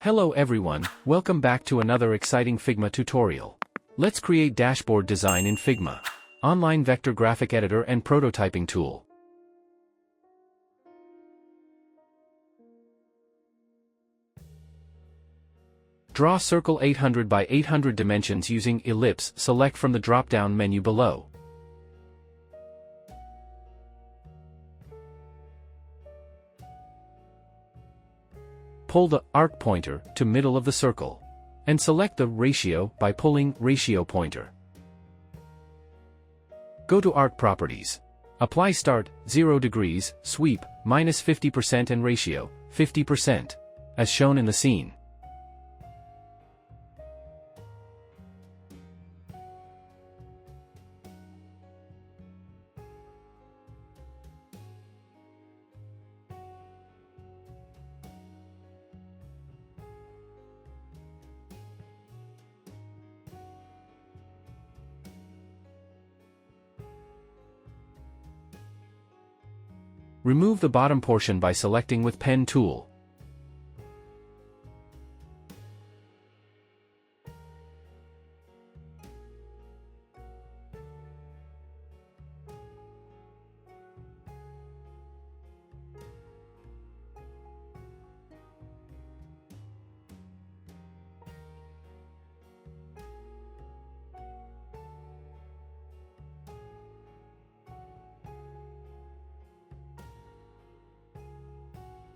Hello everyone, welcome back to another exciting Figma tutorial. Let's create dashboard design in Figma. Online vector graphic editor and prototyping tool. Draw circle 800 by 800 dimensions using ellipse. Select from the drop-down menu below. Pull the arc pointer to middle of the circle. And select the ratio by pulling ratio pointer. Go to arc properties. Apply start, 0 degrees, sweep, -50% and ratio, 50%. As shown in the scene. Remove the bottom portion by selecting with pen tool.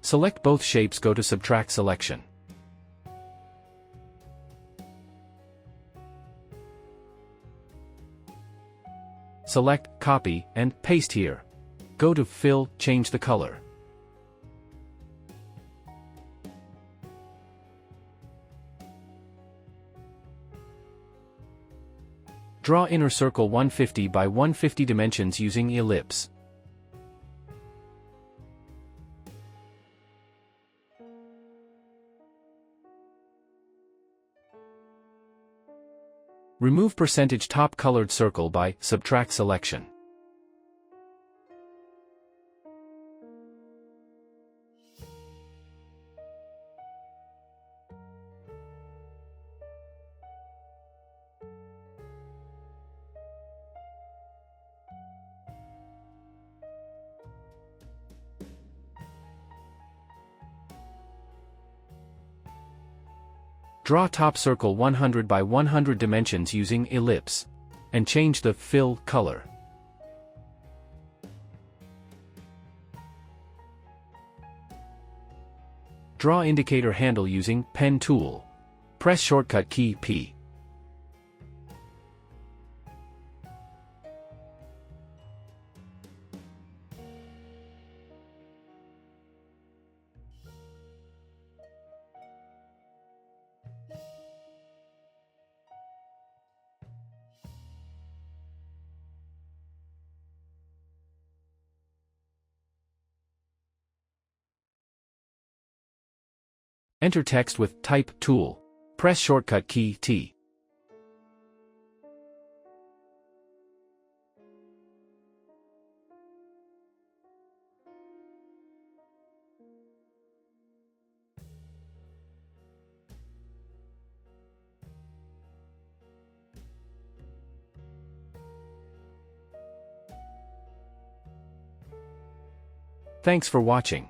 Select both shapes. Go to subtract selection. Select copy and paste here. Go to fill, change the color. Draw inner circle 150 by 150 dimensions using ellipse. Remove percentage top colored circle by subtract selection. Draw top circle 100 by 100 dimensions using ellipse. And change the fill color. Draw indicator handle using pen tool. Press shortcut key P. Enter text with Type tool. Press shortcut key T. Thanks for watching.